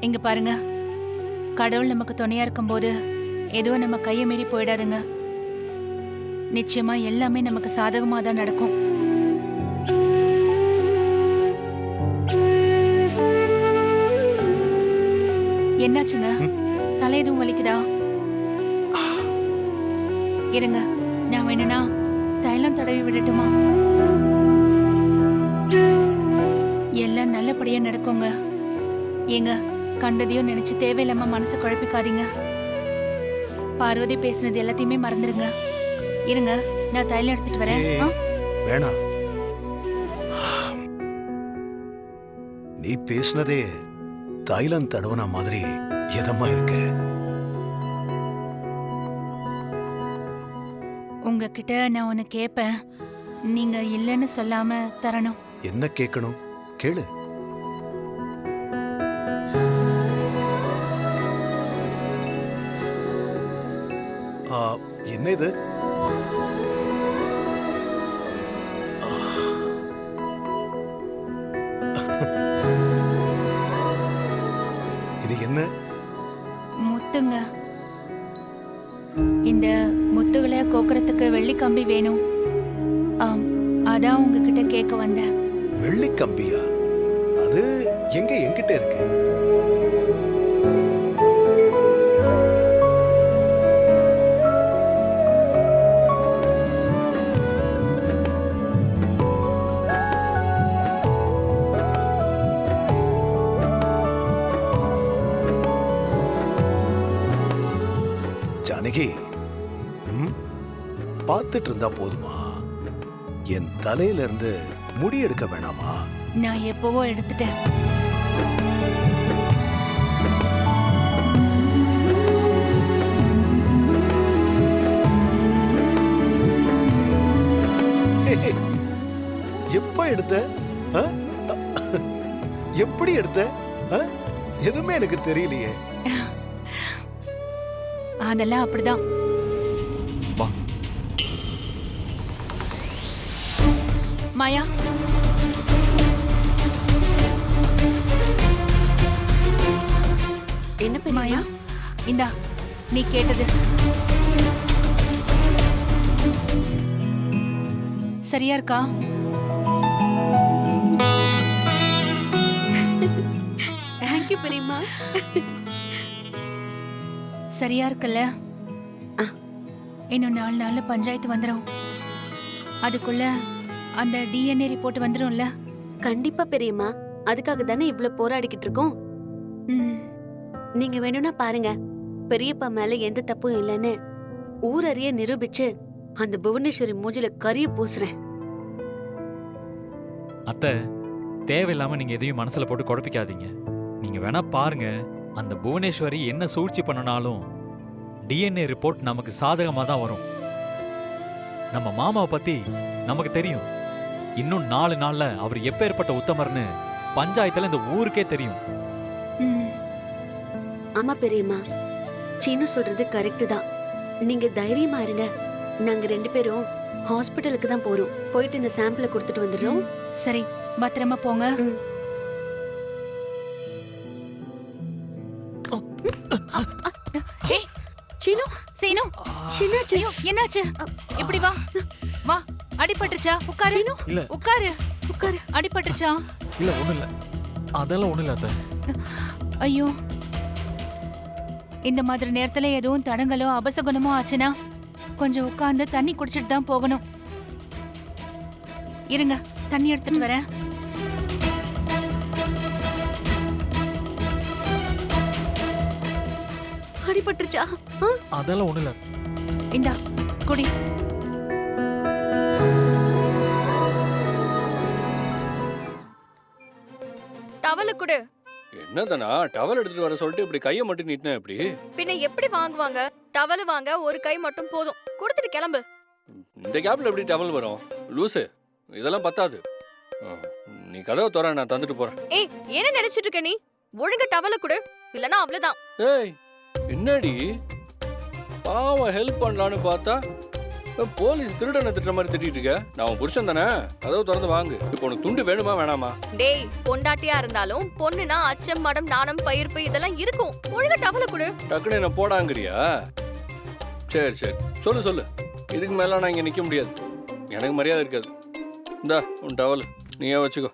இங்க பாருங்க, கடவுள் நமக்கு துணையா இருக்கும்போது எதுவும் நம்ம கையை மீறி போயிடாதுங்க. நிச்சயமா எல்லாமே நமக்கு சாதகமா தான் நடக்கும். என்னாச்சுங்க? தலை எதுவும் வலிக்குதா? இருங்க, நான் வேணும்னா தைலம் தடவி விடட்டுமா? எல்லாம் நல்லபடியா நடக்குங்க. ஏங்க, கண்டதையும் நினைச்சு தேவையில்லாம மனசை குழப்பிக்காதீங்க. பார்வதி பேசுனது எல்லாத்தையுமே மறந்துருங்க. இருங்க, நான் தைலம் எடுத்துட்டு வரேன். வேணாம், நீ பேசுனதே தைலம் தடவன மாதிரி எதமா இருக்கு. உங்ககிட்ட நான் ஒன்னு கேட்பேன், நீங்க இல்லைன்னு சொல்லாம தரணும். என்ன கேட்கணும் கேளு. என்ன இது? இது என்ன? முத்துங்க. இந்த முத்துகளை கோக்குறதுக்கு வெள்ளி கம்பி வேணும். அதான் உங்ககிட்ட கேட்க வந்தேன். வெள்ளி கம்பியா? அது எங்க என்கிட்ட இருக்கு. ஜானகி, பார்த்துட்டு இருந்தா போதுமா? என் தலையில இருந்து முடி எடுக்க வேணாமா? நான் எப்பவோ எடுத்துட்டேன். எப்ப எடுத்த? எப்படி எடுத்த? எதுவுமே எனக்கு தெரியலையே. அதெல்லாம் அப்படிதான். மாயா, என்ன மாயா, இந்தா நீ கேட்டது. சரியா இருக்கா? தேங்க்யூ பெரியம்மா. சரியா இருக்குல்ல? இன்னும் 4 நாள்ல பஞ்சாயத்து வந்துடும். அதுக்குள்ள அந்த டிஎன்ஏ ரிப்போர்ட் வந்துரும்ல? கண்டிப்பா பெரியம்மா, அதுக்காக தானே இவ்வளவு போராடிக்கிட்டு இருக்கோம். நீங்க வேணும்னா பாருங்க, பெரியப்பா மேல எந்த தப்பும் இல்லைன்னு ஊரறிய நிரூபிச்சு அந்த புவனேஸ்வரி மூஞ்சில கரிய பூசுறேன். அத்தை, தேவையில்லாம நீங்க எதையும் மனசுல போட்டு குழப்பிக்காதீங்க. நீங்க வேணா பாருங்க, அந்த புவனேஸ்வரி என்ன சூழ்ச்சி பண்ணனாலும் டிஎன்ஏ ரிப்போர்ட் நமக்கு சாதகமா தான் வரும். நம்ம மாமாவை பத்தி நமக்கு தெரியும். இன்னும் 4 நாள்ல அவர் எப்பேற்பட்ட உத்தமர்னு பஞ்சாயத்துல இந்த ஊருக்கே தெரியும். ஆமா பெரியம்மா, சீனு சொல்றது கரெக்ட் தான். நீங்க தைரியமா இருங்க. நாங்க 2 பேரும் ஹாஸ்பிட்டலுக்கு தான் போறோம். போயிட்டு இந்த சாம்பிளை கொடுத்துட்டு வந்துடுறோம். சரி, பத்திரமா போங்க. சீனு, சீனு, என்னாச்சு? என்னாச்சு? இப்படி வா, வா. அடிபட்டுச்சா? உட்காரு. இல்ல, உட்காரு, உட்காரு. அடிபட்டுச்சா? இல்ல, ஒண்ணும் இல்ல. அதெல்லாம் ஒண்ணும் இல்ல அத்தை. ஐயோ, இந்த மாதிரி நேரத்துல எதுவும் தடங்கலோ அபசகுணமோ ஆச்சுன்னா கொஞ்சம் உட்கார்ந்து தண்ணி குடிச்சிட்டு தான் போகணும். இருங்க, தண்ணி எடுத்துட்டு வரேன். அடிபட்டுருச்சா? அதெல்லாம் ஒண்ணும் இல்ல. இந்தா குடி. டவல குடு. என்னதானா டவல் எடுத்துட்டு வர சொல்லிட்டு இப்படி கையை மட்டும் நீட்டினா எப்படி? பின்ன எப்படி வாங்குவாங்க? டவல் வாங்க ஒரு கை மட்டும் போதும். கொடுத்துட்டு கிளம்பு. இந்த கேப்ல எப்படி டவல் வரும்? லூசு, இதெல்லாம் பத்தாது. நீ கதவை தோற, நான் தந்துட்டு போறேன். ஏய், என்ன நினைச்சிட்டு இருக்க நீ? ஒழுங்கா டவல குடு, இல்லனா அவ்வளவுதான். ஏய், என்னடி பாவம் ஹெல்ப் பண்ணலான்னு பார்த்தா போலீஸ் திருடனை திட்டுற மாதிரி திட்டிட்டு இருக்க. நான் உன் புருஷன் தானே, கதவு திறந்து வாங்கு. இப்போ உனக்கு துண்டு வேணுமா வேணாமா? டேய் பொண்டாட்டியா இருந்தாலும் பொண்ணுனா அச்சம் மடம் நாணம் பயிர்ப்பு இதெல்லாம் இருக்கும். ஒழுங்கா டவல கொடு. டக்குனு என்ன போடாங்கறியா? சரி சரி சொல்லு சொல்லு. இதுக்கு மேல நான் இங்க நிக்க முடியாது, எனக்கு மரியாதை இருக்காது. இந்தா உன் டவல் நீயே வச்சுக்கோ.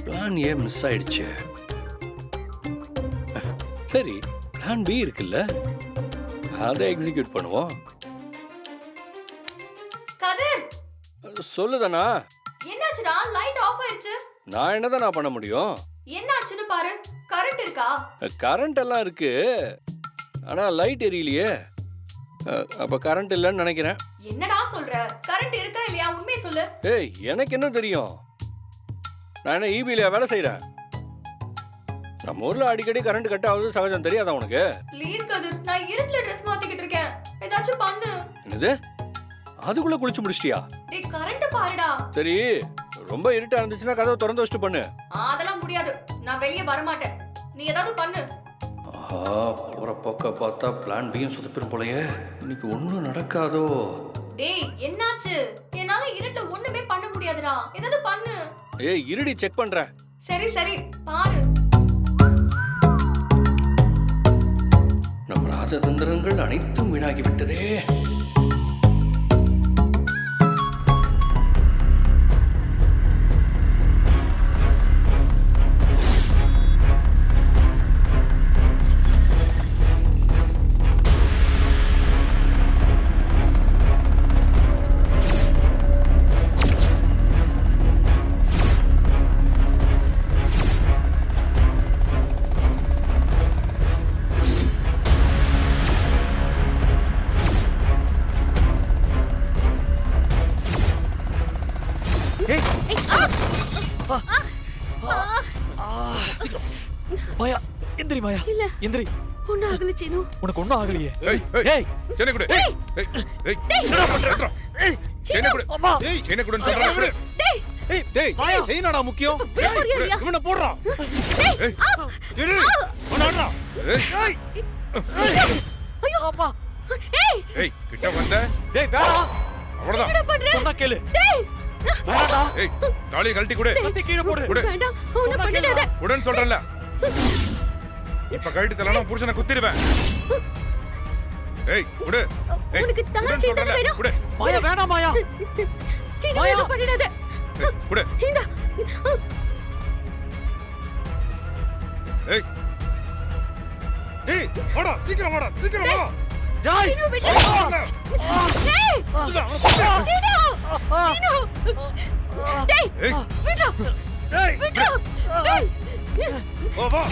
பிளான் ஏ மிஸ் ஆயிடுச்சு. சரி பிளான் பி இருக்குல்ல, அதை எக்ஸிக்யூட் பண்ணுவோம். கதிர் சொல்லுதானா? என்னாச்சுடா? லைட் ஆஃப் ஆயிருச்சு. நான் என்னதான் நான் பண்ண முடியும்? என்னாச்சுன்னு பாரு. கரண்ட் இருக்கா? கரண்ட் எல்லாம் இருக்கு, ஆனா லைட் எரியலையே. அப்ப கரண்ட் இல்லைன்னு நினைக்கிறேன். என்னடா சொல்ற? கரண்ட் இருக்கா இல்லையா? உண்மையை சொல்லு. ஏய் எனக்கு என்ன தெரியும்? நான் என்ன ஈபில வேலை செய்யறேன்? நம்ம ஊர்ல அடிக்கடி கரண்ட் கட் ஆகுது சகஜம், தெரியாதா உனக்கு? ப்ளீஸ் கதிர், நான் இருட்டுல ட்ரெஸ் மாத்திக்கிட்டு இருக்கேன், ஏதாச்சும் பண்ணு. என்னது? அதுக்குள்ள குளிச்சு முடிச்சிட்டியா? டேய் கரண்ட் பாருடா. சரி ரொம்ப இருட்டா இருந்துச்சுன்னா கதவை திறந்து வச்சுட்டு பண்ணு. அதெல்லாம் முடியாது, நான் வெளியே வர மாட்டேன். நீ ஏதாவது பண்ணு. போற போக்க பார்த்தா பிளான் பியும் சுத்தப்பிடும் போலயே. இன்னைக்கு ஒன்றும் நடக்காதோ? டேய் என்னாச்சு? என்னால இருட்டுல ஒண்ணுமே பண்ண முடியாதுடா, ஏதாவது பண்ணு. ஏய் இருடி செக் பண்றேன். சரி சரி பாரு. நம் ராஜதந்திரங்கள் அனைத்தும் வீணாகி விட்டதே. மாயா எந்திரி, மாயா இல்ல. எந்திரி. ஒன்னும் ஆகல சீனு. உனக்கு ஒண்ணும் ஆகலையே. ஏய் ஏய் சென்னை குடு. ஏய் ஏய் என்ன பண்ற? சென்னை குடு. அம்மா. ஏய் சென்னை குடுன்னு சொல்றேன். குடு. டேய் ஏய் டேய் செயினடா முக்கியம். விட போறியா? இவனை போடுறா. டேய் ஏய் எடு. ஒண்ணாடா. ஏய் ஐயோ அப்பா. ஏய் ஏய் கிட்ட வந்த. டேய் வேணா, அவ்வளவுதான். என்ன பண்ற? சொன்னா கேளு. டேய் வேணாடா, ஏய் தாலியை கழட்டி குடு. கத்தி கீழே போடு. குடு. வேண்டாம், ஒண்ணு பண்ணிடாத. குடுன்னு சொல்றேன்ல. இப்ப கழட்டி தரலனா புருஷனை குத்திடுவேன். ஏய் குடு. ஏய் உனக்கு தாலி சீதன வேணும். குடு. மாயா வேணாம், மாயா சீனு என்ன பண்ணிடாத. ஏய் குடு. இந்தா. ஏய் ஏய் வாடா சீக்கிரம் வாடா சீக்கிரம் வா. டேய் சீனு விட்டு. டேய் சீனு. சீனு. டேய் ஏய் விட்றா. ஏய் விட்றா. டேய் வா வா.